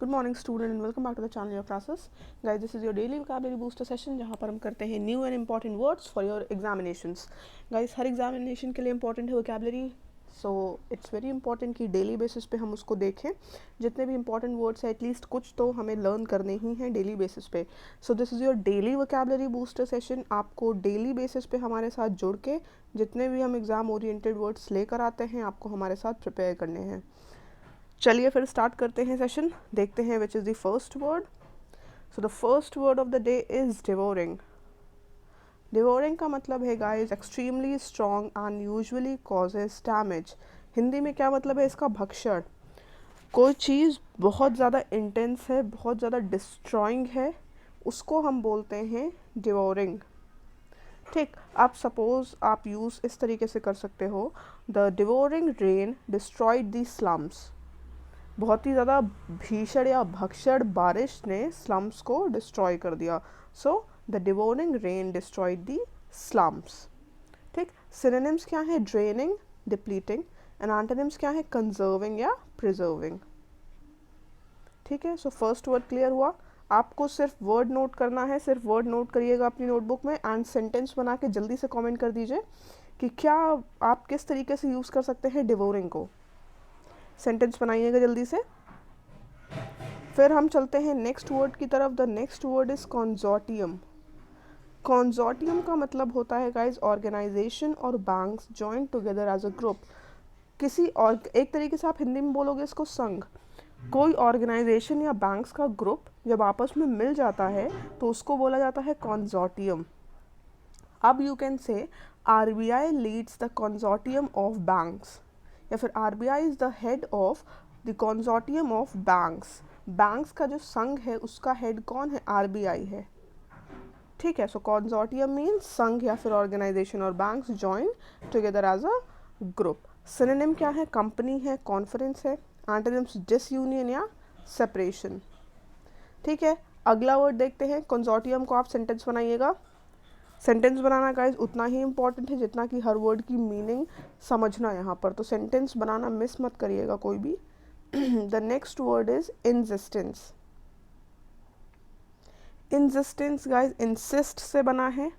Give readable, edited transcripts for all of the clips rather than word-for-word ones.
Good morning student and welcome back to the channel your classes. Guys, this is your daily vocabulary booster session जहाँ पर हम करते हैं new and important words for your examinations. Guys, her examination के लिए important है vocabulary, so it's very important कि daily basis पे हम उसको देखें. जितने भी important words हैं at least कुछ तो हमें learn करने ही हैं daily basis पे. So this is your daily vocabulary booster session. आपको daily basis पे हमारे साथ जुड़ के जितने भी हम exam oriented words लेकर आते हैं आपको हमारे साथ prepare करने हैं. चलिए फिर स्टार्ट करते हैं सेशन. देखते हैं which is the first word. So the first word of the day is devouring. Devouring का मतलब है guys extremely strong and usually causes damage. Hindi में क्या मतलब है इसका? भक्षण. कोई चीज़ बहुत ज़्यादा इंटेंस है, बहुत ज़्यादा डिस्ट्रॉइंग है, उसको हम बोलते हैं डिवोरिंग. ठीक, आप सपोज आप यूज़ इस तरीके से कर सकते हो, the devouring rain destroyed the slums. बहुत ही ज़्यादा भीषण या भक्षण बारिश ने स्लम्स को डिस्ट्रॉय कर दिया. So the devouring rain destroyed the slums. ठीक, सिनोनिम्स क्या है? Draining, depleting. एंड एंटोनिम्स क्या है? कंजर्विंग या प्रिजर्विंग. ठीक है, सो फर्स्ट वर्ड क्लियर हुआ. आपको सिर्फ वर्ड नोट करना है, सिर्फ वर्ड नोट करिएगा अपनी नोटबुक में एंड सेंटेंस बना के जल्दी से कमेंट कर दीजिए कि क्या आप किस तरीके से यूज़ कर सकते हैं डिवोरिंग को. सेंटेंस बनाइएगा जल्दी से. फिर हम चलते हैं नेक्स्ट वर्ड की तरफ. The next word is consortium. Consortium का मतलब होता है गाइज ऑर्गेनाइजेशन और banks join together as a group. किसी और एक तरीके से आप हिंदी में बोलोगे इसको संघ. कोई ऑर्गेनाइजेशन या बैंक्स का ग्रुप जब आपस में मिल जाता है तो उसको बोला जाता है कॉन्जोर्टियम. अब you can say RBI leads the consortium of banks, या फिर RBI is the head of the consortium of banks. Banks का जो संघ है उसका हेड कौन है? आरबीआई है. ठीक है, सो कॉन्जोर्टियम मीन्स संघ या फिर ऑर्गेनाइजेशन और banks join together as a group. Synonym क्या है? कंपनी है, कॉन्फ्रेंस है. एंटोनिम्स डिसयूनियन या सेपरेशन. ठीक है, अगला वर्ड देखते हैं. कंजोर्टियम को आप सेंटेंस बनाइएगा. सेंटेंस बनाना गाइज उतना ही इम्पॉर्टेंट है जितना कि हर वर्ड की मीनिंग समझना यहाँ पर. तो सेंटेंस बनाना मिस मत करिएगा कोई भी. The next word is insistence. Insistence guys insist से बना है.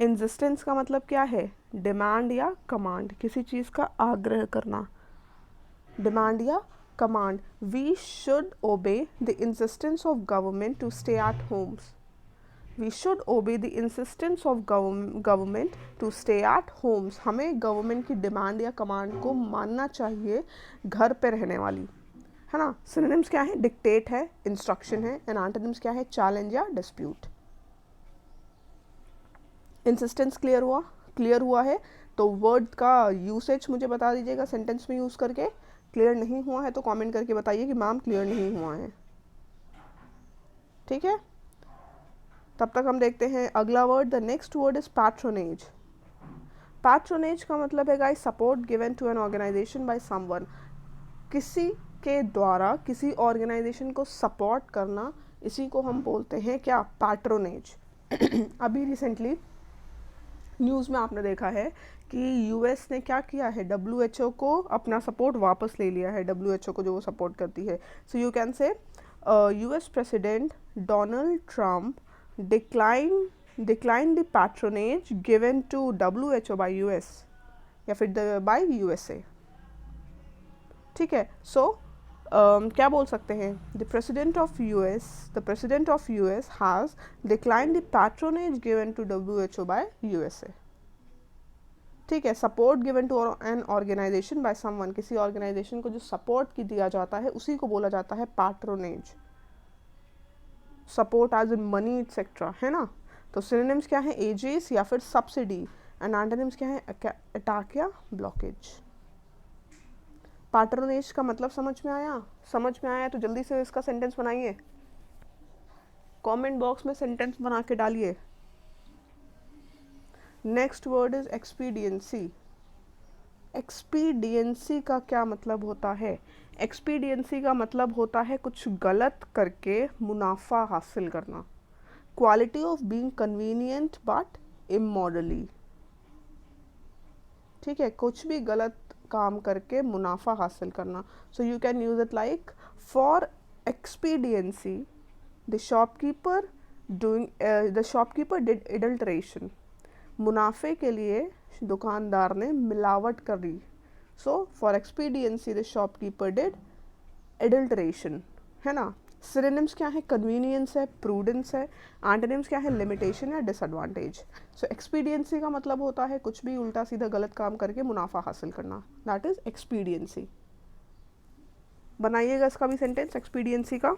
इंजिस्टेंस का मतलब क्या है? डिमांड या कमांड, किसी चीज़ का आग्रह करना. डिमांड या command. We should obey the insistence of government to stay at homes. We should obey the insistence of government to stay at homes. हमें गवर्नमेंट की डिमांड या कमांड को मानना चाहिए घर पे रहने वाली, है ना. सिनोनिम्स क्या है? डिक्टेट है, इंस्ट्रक्शन है. एंड एंटोनिम्स क्या है? चैलेंज या डिस्प्यूट. इंसिस्टेंस क्लियर हुआ है तो वर्ड का यूसेज मुझे बता दीजिएगा सेंटेंस में यूज़ करके. क्लियर नहीं हुआ है तो कमेंट करके बताइए कि मैम क्लियर नहीं हुआ है. ठीक है, तब तक हम देखते हैं अगला word. The next word is patronage. Patronage का मतलब है guys support given to an organisation by someone. किसी के द्वारा किसी ऑर्गेनाइजेशन को सपोर्ट करना, इसी को हम बोलते हैं क्या? पैट्रोनेज. अभी रिसेंटली न्यूज़ में आपने देखा है कि यूएस ने क्या किया है? डब्ल्यूएचओ को अपना सपोर्ट वापस ले लिया है, डब्ल्यूएचओ को जो वो सपोर्ट करती है. सो यू कैन से US president Donald Trump decline the patronage given to WHO by US या फिर by USA. ठीक है, सो क्या बोल सकते हैं? the president of US has declined the patronage given to WHO by USA. ठीक है, support given to an organisation by someone. किसी ऑर्गेनाइजेशन को जो सपोर्ट की दिया जाता है उसी को बोला जाता है patronage. Support as in money etcetera, है ना. तो सिनोनिम्स क्या है? एजेस या फिर सब्सिडी. एंड एंटोनिम्स क्या है? अटैक या ब्लॉकेज. पैट्रोनेज का मतलब समझ में आया तो जल्दी से इसका सेंटेंस बनाइए. कमेंट बॉक्स में सेंटेंस बना के डालिए. Next word is expediency. Expediency का क्या मतलब होता है? एक्सपीडियंसी का मतलब होता है कुछ गलत करके मुनाफा हासिल करना. Quality of being convenient but immorally. ठीक है, कुछ भी गलत काम करके मुनाफा हासिल करना. So you can use it like for expediency the shopkeeper did adulteration. मुनाफे के लिए दुकानदार ने मिलावट करी. So for expediency the shopkeeper did adulteration, है ना. सिनोनिम्स क्या है? कन्वीनियंस है, प्रूडेंस है. एंटोनिम्स क्या है? लिमिटेशन या डिसएडवांटेज. सो एक्सपीडियंसी का मतलब होता है कुछ भी उल्टा सीधा गलत काम करके मुनाफा हासिल करना. That is expediency. बनाइएगा इसका भी सेंटेंस एक्सपीडियंसी का.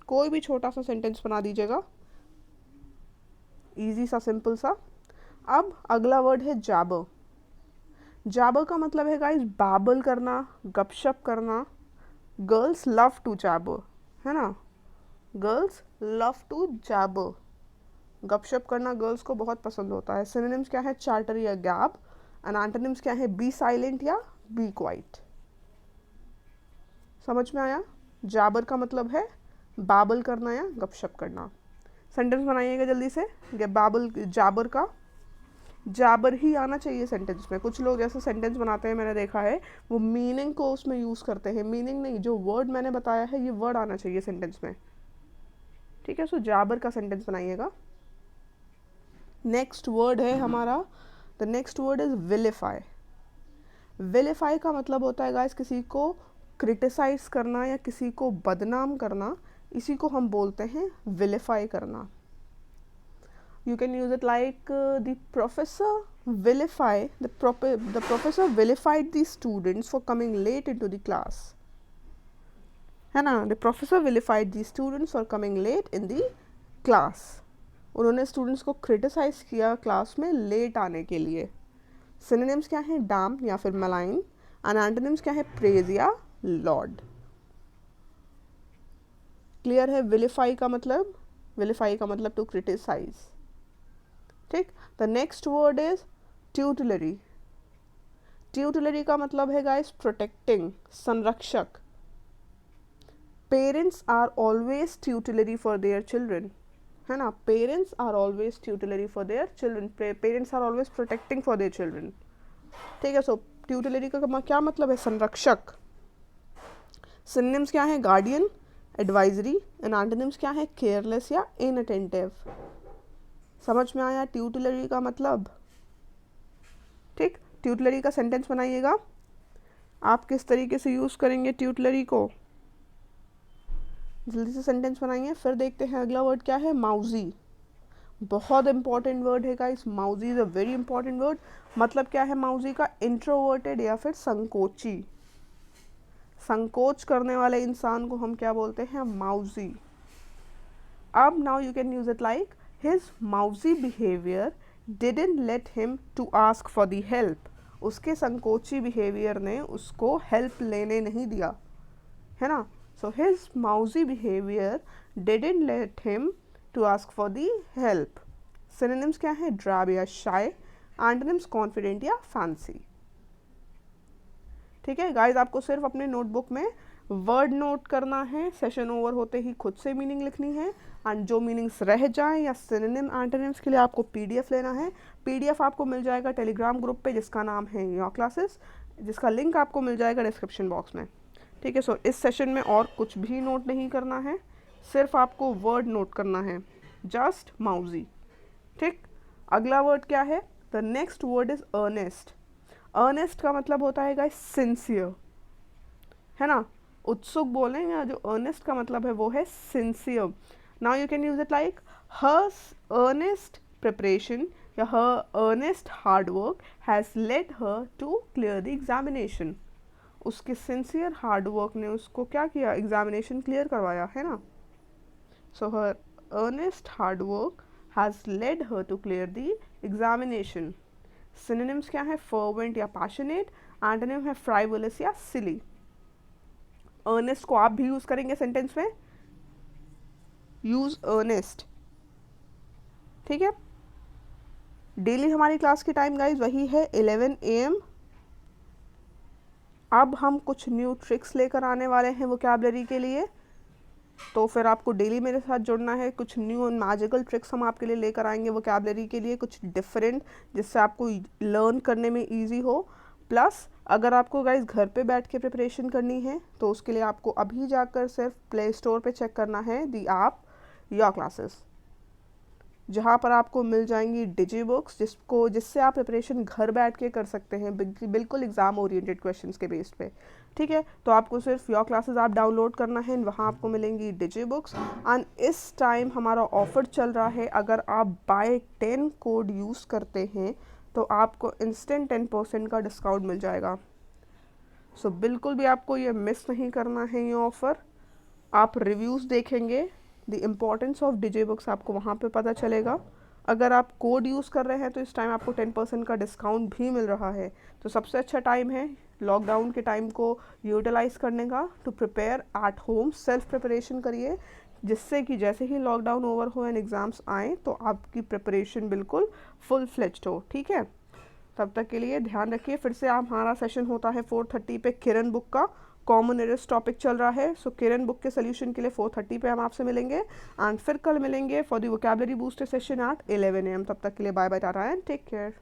कोई भी छोटा सा सेंटेंस बना दीजिएगा, इजी सा, सिंपल सा. अब अगला वर्ड है जाबर. जाबर का मतलब है गाइस बाबल करना, गपशप करना. गर्ल्स लव टू जैबर, है ना. Girls love to jabber. गपशप करना गर्ल्स को बहुत पसंद होता है. सिनोनिम्स क्या है? चार्टर या गैब. एंड एंटोनिम्स क्या है? बी साइलेंट या बी क्वाइट. समझ में आया? जैबर का मतलब है बाबल करना या गपशप करना. सेंटेंस बनाइएगा जल्दी से. बाबल जाबर का जाबर ही आना चाहिए सेंटेंस में. कुछ लोग ऐसे सेंटेंस बनाते हैं, मैंने देखा है, वो मीनिंग को उसमें यूज़ करते हैं. मीनिंग नहीं, जो वर्ड मैंने बताया है ये वर्ड आना चाहिए सेंटेंस में. ठीक है. सो जाबर का सेंटेंस बनाइएगा. नेक्स्ट वर्ड है हमारा, द नेक्स्ट वर्ड इज विलिफाई. विलिफाई का मतलब होता है गाइस किसी को क्रिटिसाइज करना या किसी को बदनाम करना. इसी को हम बोलते हैं विलिफाई करना. You can use it like the professor vilified the students for coming late into the class. है ना. The professor vilified the students for coming late in the class. उन्होंने स्टूडेंट्स को क्रिटिसाइज किया क्लास में लेट आने के लिए. Synonyms क्या है? डैम या फिर मलाइन. एंड एंटोनिम्स क्या है? प्रेज या लॉर्ड. क्लियर है? विलिफाई का मतलब टू क्रिटिसाइज. ठीक. The next word is tutelary. Tutelary का मतलब है गाइस प्रोटेक्टिंग, संरक्षक. Parents are always tutelary for their children, है ना. Parents are always tutelary for their children. Parents are always protecting for their children. ठीक है. सो ट्यूटलरी का क्या मतलब है? संरक्षक. सिनोनिम्स क्या है? Guardian, advisory. एंड एंटोनिम्स क्या है? केयरलेस या इनअटेंटिव. समझ में आया ट्यूटलरी का मतलब? ठीक. ट्यूटलरी का सेंटेंस बनाइएगा. आप किस तरीके से यूज़ करेंगे ट्यूटलरी को, जल्दी से सेंटेंस बनाइए. फिर देखते हैं अगला वर्ड क्या है. माउजी. बहुत इंपॉर्टेंट वर्ड है गाइस. माउजी is a very important word. मतलब क्या है माउजी का? इंट्रोवर्टेड या फिर संकोची. संकोच करने वाले इंसान को हम क्या बोलते हैं? माउजी. अब now you can use it like his mousy behavior didn't let him to ask for the help. उसके संकोची बिहेवियर ने उसको हेल्प लेने नहीं दिया, है ना. सो his mousy behavior didn't let him to ask for the help. Synonyms क्या है? ड्रैब या शाय. एंटोनिम्स कॉन्फिडेंट या फैंसी. ठीक है गाइज. आपको सिर्फ अपने नोटबुक में वर्ड नोट करना है. सेशन ओवर होते ही खुद से मीनिंग लिखनी है. एंड जो मीनिंग्स रह जाएं या सिनोनिम एंटोनिम्स के लिए आपको पीडीएफ लेना है. पीडीएफ आपको मिल जाएगा टेलीग्राम ग्रुप पे जिसका नाम है योर क्लासेस, जिसका लिंक आपको मिल जाएगा डिस्क्रिप्शन बॉक्स में. ठीक है. सो इस सेशन में और कुछ भी नोट नहीं करना है, सिर्फ आपको वर्ड नोट करना है. Just mousy. ठीक. अगला वर्ड क्या है? The next word is earnest. Earnest का मतलब होता है गाइस सिंसियर, है ना. उत्सुक बोलें या जो अर्नेस्ट का मतलब है वो है sincere. Now you can use it like her earnest preparation या her earnest hard work has led her to clear the examination. उसके सिंसियर हार्ड वर्क ने उसको क्या किया? एग्जामिनेशन क्लियर करवाया, है ना. So her earnest hard work has led her to clear the examination. Synonyms क्या है? फर्वेंट या पैशनेट. एंटोनिम है फ्राइवलस या सिली. अर्नेस्ट को आप भी यूज करेंगे सेंटेंस में. Use earnest. ठीक है. डेली हमारी क्लास की टाइम गाइज वही है 11 AM. अब हम कुछ न्यू ट्रिक्स लेकर आने वाले हैं वोकैबुलरी के लिए, तो फिर आपको डेली मेरे साथ जुड़ना है. कुछ न्यू एंड मैजिकल ट्रिक्स हम आपके लिए लेकर आएंगे वोकैबुलरी के लिए, कुछ डिफरेंट जिससे आपको लर्न करने में ईजी हो. प्लस अगर आपको गाइज घर पे बैठ के प्रिपरेशन करनी है तो उसके लिए आपको अभी जाकर सिर्फ प्ले स्टोर पे चेक करना है दी ऐप योर क्लासेस, जहाँ पर आपको मिल जाएंगी डिजी बुक्स जिससे आप प्रिपरेशन घर बैठ के कर सकते हैं, बिल्कुल एग्जाम ओरिएंटेड क्वेश्चंस के बेस पे। ठीक है, तो आपको सिर्फ योर क्लासेस आप डाउनलोड करना है, वहाँ आपको मिलेंगी डिजी बुक्स। एंड इस टाइम हमारा ऑफर चल रहा है, अगर आप बाय 10 कोड यूज़ करते हैं तो आपको इंस्टेंट 10% का डिस्काउंट मिल जाएगा। सो बिल्कुल भी आपको ये मिस नहीं करना है ये ऑफ़र। आप रिव्यूज़ देखेंगे, the importance of DJ books आपको वहाँ पे पता चलेगा। अगर आप कोड यूज़ कर रहे हैं तो इस टाइम आपको 10% का डिस्काउंट भी मिल रहा है। तो सबसे अच्छा टाइम है लॉकडाउन के टाइम को यूटिलाइज़ करने का, to prepare at home. Self preparation करिए, जिससे कि जैसे ही लॉकडाउन ओवर हो एंड एग्ज़ाम्स आएँ तो आपकी प्रिपरेशन बिल्कुल फुल फ्लेज्ड हो। ठीक है, तब तक के लिए ध्यान रखिए। फिर से हमारा सेशन होता है 4:30 पे किरण बुक का, कॉमन एरर्स टॉपिक चल रहा है। सो किरण बुक के सोल्यूशन के लिए 4:30 पे हम आपसे मिलेंगे एंड फिर कल मिलेंगे for the vocabulary booster session at 11 AM। तब तक के लिए bye bye, tata and take care.